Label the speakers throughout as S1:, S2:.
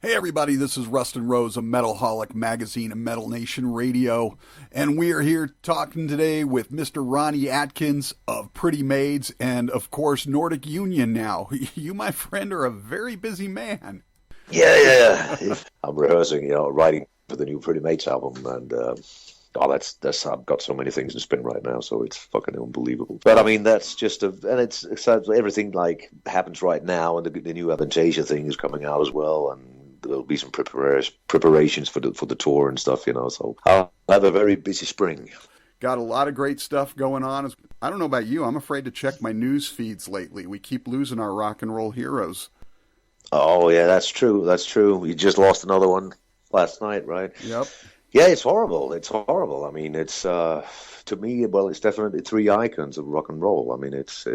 S1: Hey everybody, this is Rustin Rose of Metalholic Magazine and Metal Nation Radio, and we are here talking today with Mr. Ronnie Atkins of Pretty Maids and, of course, Nordic Union now. You, my friend, are a very busy man.
S2: Yeah. I'm rehearsing, writing for the new Pretty Maids album, and that's I've got so many things to spin right now, so it's fucking unbelievable. But I mean, that's just and it's everything like happens right now, and the new Avantasia thing is coming out as well, and there'll be some preparations for the tour and stuff, so I'll have a very busy spring.
S1: Got a lot of great stuff going on. I don't know about you, I'm afraid to check my news feeds lately. We keep losing our rock and roll heroes.
S2: Oh yeah, that's true. You just lost another one last night, right?
S1: Yep.
S2: Yeah, it's horrible. I mean, it's to me, well, it's definitely three icons of rock and roll. I mean, it's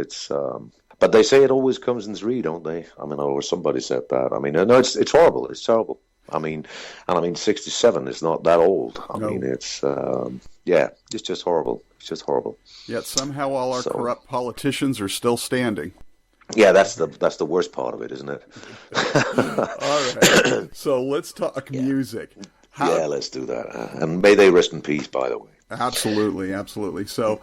S2: but they say it always comes in three, don't they? I mean, or somebody said that. I mean, no, it's horrible. It's terrible. I mean, 67 is not that old. I mean, it's it's just horrible. It's just horrible.
S1: Yet somehow all our corrupt politicians are still standing.
S2: Yeah, that's the worst part of it, isn't it?
S1: All right. So let's talk music.
S2: Let's do that. And may they rest in peace, by the way.
S1: Absolutely. So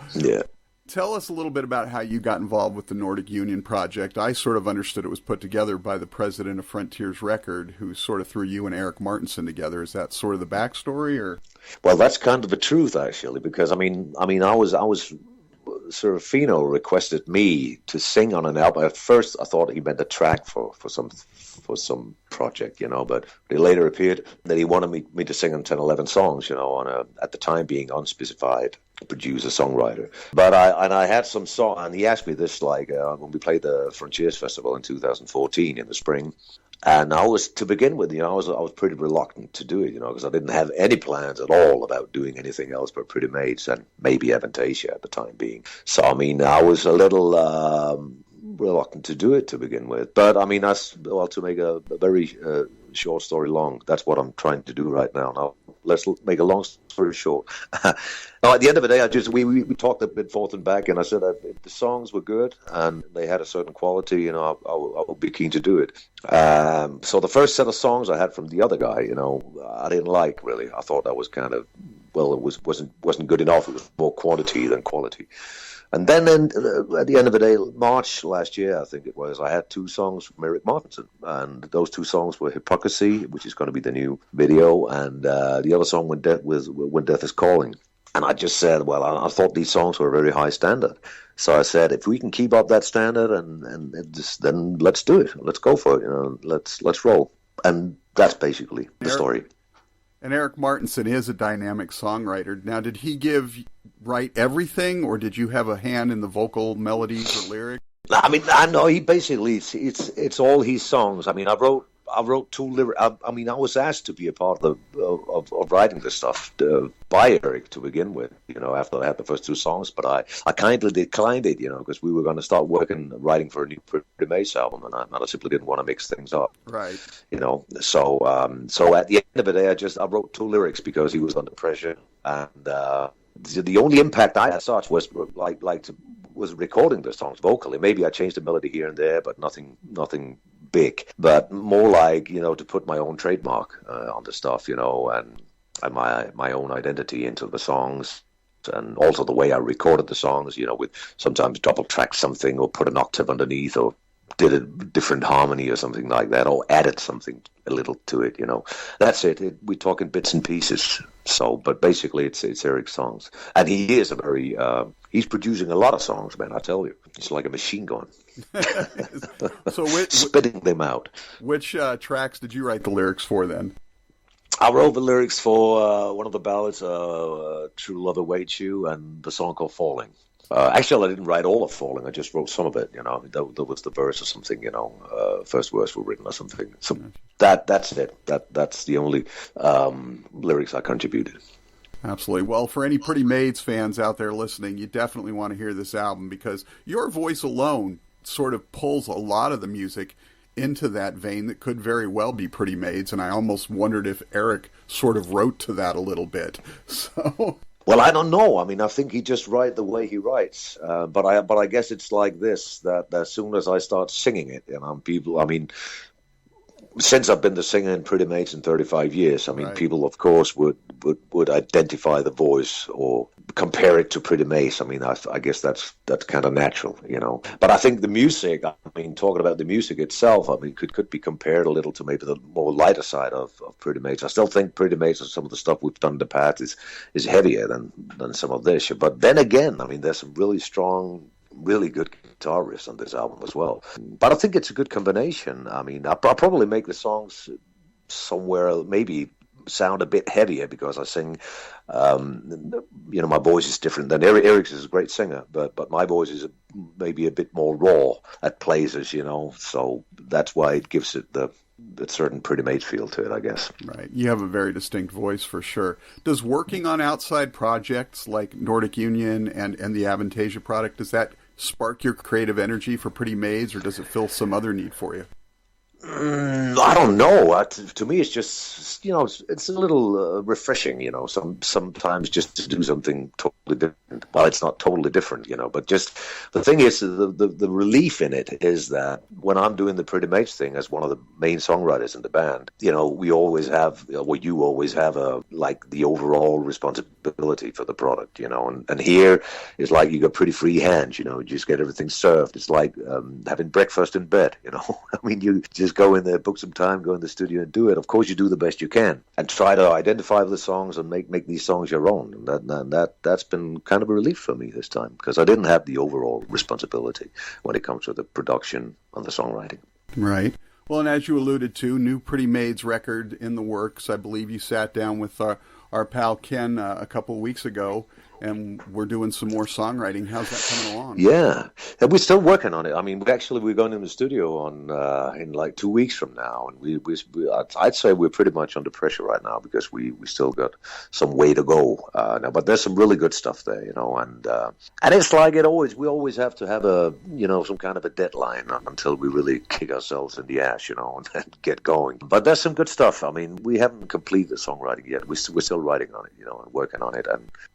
S1: tell us a little bit about how you got involved with the Nordic Union project. I sort of understood it was put together by the president of Frontiers Record, who sort of threw you and Eric Martensson together. Is that sort of the backstory, or?
S2: Well, that's kind of the truth, actually, because I was sort of Fino requested me to sing on an album. At first, I thought he meant a track for some project, but it later appeared that he wanted me to sing on 10, 11 songs, on at the time being unspecified producer songwriter. But I had some song, and he asked me this when we played the Frontiers Festival in 2014 in the spring. And I was, to begin with, I was pretty reluctant to do it, because I didn't have any plans at all about doing anything else but Pretty Maids and maybe Avantasia at the time being. So, I mean, I was a little reluctant to do it to begin with. But, I mean, to make a very short story long, that's what I'm trying to do right now. Now, let's make a long story short. Now, at the end of the day, we talked a bit forth and back, and I said if the songs were good and they had a certain quality, I would be keen to do it. So the first set of songs I had from the other guy, I didn't like, really. I thought that was kind of, it wasn't good enough. It was more quantity than quality. And then at the end of the day, March last year, I think it was, I had two songs from Eric Martensson. And those two songs were Hypocrisy, which is going to be the new video, and the other song, When Death Is Calling. And I just said, I thought these songs were a very high standard. So I said, if we can keep up that standard, then let's do it. Let's go for it. Let's roll. And that's basically the story.
S1: And Eric Martensson is a dynamic songwriter. Now, did he write everything, or did you have a hand in the vocal melodies or lyrics?
S2: I mean, I know he basically it's all his songs. I mean, I wrote two lyrics. I mean, I was asked to be a part of writing this stuff by Eric to begin with. After I had the first two songs, but I kindly declined it. Because we were going to start writing for a new Pretty Maids album, and I simply didn't want to mix things up.
S1: Right.
S2: So at the end of the day, I wrote two lyrics because he was under pressure, and the only impact I had such was was recording the songs vocally. Maybe I changed the melody here and there, but nothing big, but more like, to put my own trademark on the stuff, and my own identity into the songs, and also the way I recorded the songs, with sometimes double track something or put an octave underneath or did a different harmony or something like that, or added something a little to it, That's it. We talk in bits and pieces. So, but basically it's Eric's songs. And he is he's producing a lot of songs, man, I tell you. It's like a machine gun.
S1: So
S2: spitting them out.
S1: Which tracks did you write the lyrics for then?
S2: I wrote the lyrics for one of the ballads, True Love Awaits You, and the song called Falling. Actually, I didn't write all of Falling. I just wrote some of it. There was the verse or something. First verse were written or something. So that's it. That's the only lyrics I contributed.
S1: Absolutely. Well, for any Pretty Maids fans out there listening, you definitely want to hear this album, because your voice alone sort of pulls a lot of the music into that vein that could very well be Pretty Maids. And I almost wondered if Eric sort of wrote to that a little bit. So.
S2: Well, I don't know. I mean, I think he just writes the way he writes. But I guess it's like this, that as soon as I start singing it, people, I mean, since I've been the singer in Pretty Maids in 35 years, I mean,
S1: Right.
S2: people, of course, would identify the voice or compare it to Pretty Maids. I mean, I guess that's kind of natural, you know. But I think the music, I mean, talking about the music itself, I mean, could be compared a little to maybe the more lighter side of Pretty Maids. I still think Pretty Maids and some of the stuff we've done in the past is heavier than some of this. But then again, I mean, there's some really strong, really good guitarists on this album as well. But I think it's a good combination. I mean, I'll probably make the songs somewhere maybe sound a bit heavier because I sing, you know, my voice is different than Eric's is a great singer, but my voice is maybe a bit more raw at places, you know, so that's why it gives it the certain Pretty Maids feel to it, I guess.
S1: Right. You have a very distinct voice for sure. Does working on outside projects like Nordic Union and the Avantasia product, does that spark your creative energy for Pretty Maids, or does it fill some other need for you?
S2: I don't know. To me, it's just, you know, it's a little refreshing, you know, sometimes just to do something totally different. Well, it's not totally different, you know, but just the thing is, the relief in it is that when I'm doing the Pretty Maids thing as one of the main songwriters in the band, you know, we always have, well, you always have like the overall responsibility for the product, you know, and here it's like you got pretty free hands, you know, you just get everything served. It's like having breakfast in bed, you know. I mean, you just go in there, book some time, go in the studio and do it. Of course, you do the best you can and try to identify the songs and make these songs your own. And that's been kind of a relief for me this time because I didn't have the overall responsibility when it comes to the production and the songwriting.
S1: Right. Well, and as you alluded to, new Pretty Maids record in the works. I believe you sat down with our pal Ken a couple of weeks ago, and we're doing some more songwriting. How's that coming along?
S2: Yeah, and we're still working on it. I mean, we're going in the studio in like 2 weeks from now, and I'd say we're pretty much under pressure right now because we still got some way to go now. But there's some really good stuff there, you know, and it's like we always have to have some kind of a deadline until we really kick ourselves in the ass, you know, and get going. But there's some good stuff. I mean, we haven't completed the songwriting yet. We're still writing on it, you know, and working on it,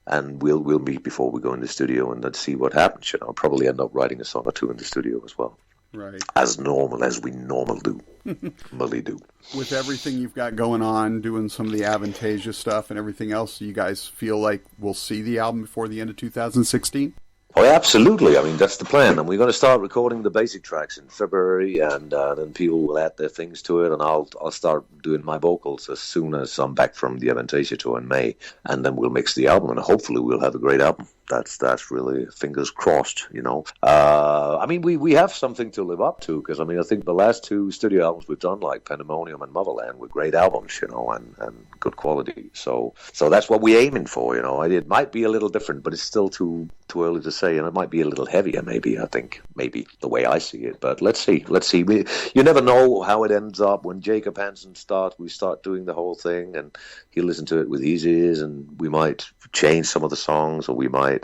S2: and we'll meet before we go in the studio and let's see what happens. You know, I'll probably end up writing a song or two in the studio as well.
S1: Right.
S2: As we normally do.
S1: With everything you've got going on, doing some of the Avantasia stuff and everything else, you guys feel like we'll see the album before the end of 2016?
S2: Oh, absolutely. I mean, that's the plan. And we're going to start recording the basic tracks in February, and then people will add their things to it, and I'll start doing my vocals as soon as I'm back from the Avantasia tour in May, and then we'll mix the album, and hopefully we'll have a great album. That's really fingers crossed, you know. I mean, we have something to live up to, because, I mean, I think the last two studio albums we've done, like Pandemonium and Motherland, were great albums, you know, and good quality. So that's what we're aiming for, you know. It might be a little different, but it's still too early to say, and it might be a little heavier, maybe, I think, maybe the way I see it. But let's see. You never know how it ends up. When Jacob Hansen we start doing the whole thing, and he'll listen to it with his ears, and we might change some of the songs, or we might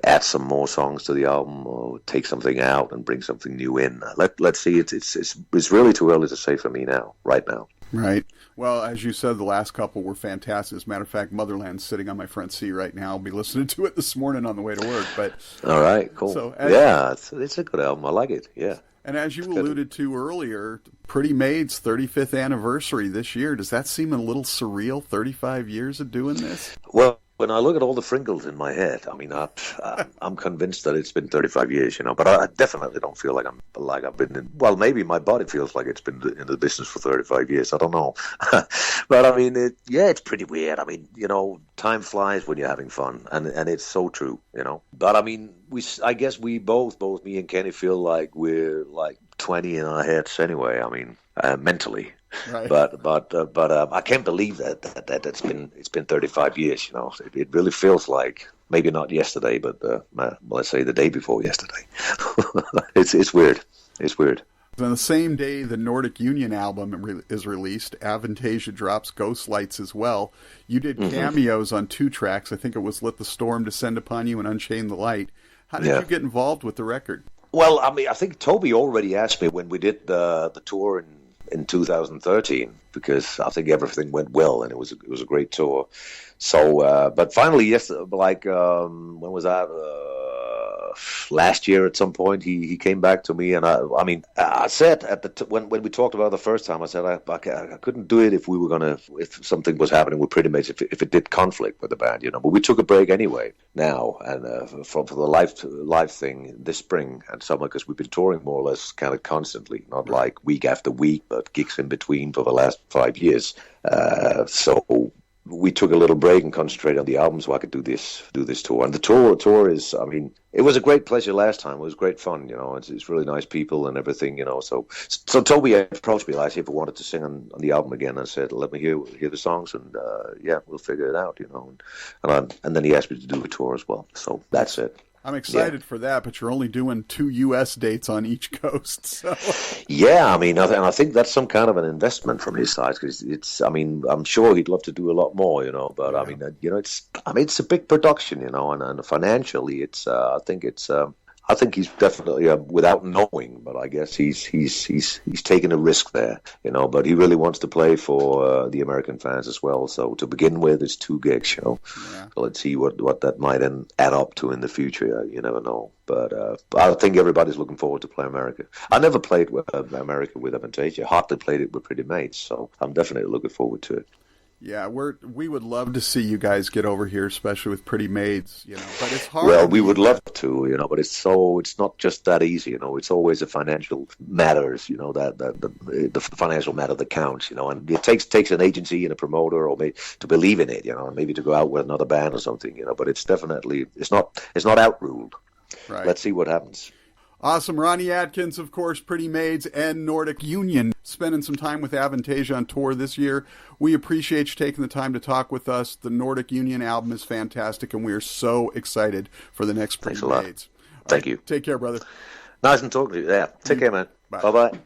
S2: add some more songs to the album, or take something out and bring something new in. Let's see. It's really too early to say for me right now.
S1: Right. Well, as you said, the last couple were fantastic. As a matter of fact, Motherland's sitting on my front seat right now. I'll be listening to it this morning on the way to work. But
S2: all right, cool.
S1: So
S2: it's a good album. I like it. Yeah.
S1: And as you alluded to earlier, Pretty Maids' 35th anniversary this year. Does that seem a little surreal? 35 years of doing this?
S2: Well, when I look at all the Fringles in my head, I mean, I'm convinced that it's been 35 years, you know. But I definitely don't feel like I've been in. Well, maybe my body feels like it's been in the business for 35 years. I don't know, but I mean, it's pretty weird. I mean, you know, time flies when you're having fun, and it's so true, you know. But I mean, I guess we both me and Kenny, feel like we're like 20 in our heads anyway. I mean, mentally.
S1: Right.
S2: But I can't believe that it's been 35 years. You know, it really feels like maybe not yesterday, but let's say the day before yesterday. It's weird. It's weird.
S1: On the same day the Nordic Union album is released, Avantasia drops Ghostlights as well. You did cameos on 2 tracks. I think it was Let the Storm Descend Upon You and Unchain the Light. How did you get involved with the record?
S2: Well, I mean, I think Toby already asked me when we did the tour in 2013, because I think everything went well and it was a great tour. So, but finally, when was that? last year at some point he came back to me, and I said when we talked about it the first time, I said I couldn't do it if something was happening with Pretty Maids, if it did conflict with the band, but we took a break anyway now, and for the live thing this spring and summer, because we've been touring more or less kind of constantly, not like week after week, but gigs in between for the last 5 years. So we took a little break and concentrated on the album so I could do this tour. And the tour is, it was a great pleasure last time. It was great fun, It's really nice people and everything, So Toby approached me last year if I wanted to sing on the album again. I said, let me hear the songs, and we'll figure it out, And then he asked me to do a tour as well. So that's it.
S1: I'm excited for that, but you're only doing 2 U.S. dates on each coast. So.
S2: Yeah, I think that's some kind of an investment from his side, because I'm sure he'd love to do a lot more, but yeah. It's a big production, and financially, I think he's definitely, without knowing, but I guess he's taking a risk there, But he really wants to play for the American fans as well. So to begin with, it's 2 gigs, Yeah. So let's see what that might add up to in the future. You never know. But I think everybody's looking forward to play America. I never played America with Avantasia. Hardly played it with Pretty Maids. So I'm definitely looking forward to it.
S1: Yeah, we would love to see you guys get over here, especially with Pretty Maids, But it's hard.
S2: Well, we would love to, but it's not just that easy, It's always the financial matters, that the financial matter that counts, And it takes an agency and a promoter, or maybe to believe in it, and maybe to go out with another band or something, But it's definitely it's not outruled.
S1: Right.
S2: Let's see what happens.
S1: Awesome. Ronnie Atkins, of course, Pretty Maids, and Nordic Union, spending some time with Avantasia on tour this year. We appreciate you taking the time to talk with us. The Nordic Union album is fantastic, and we are so excited for the next Pretty Maids.
S2: Thank you.
S1: Take care, brother.
S2: Nice and talking to you. Yeah. Take care, man. Bye-bye.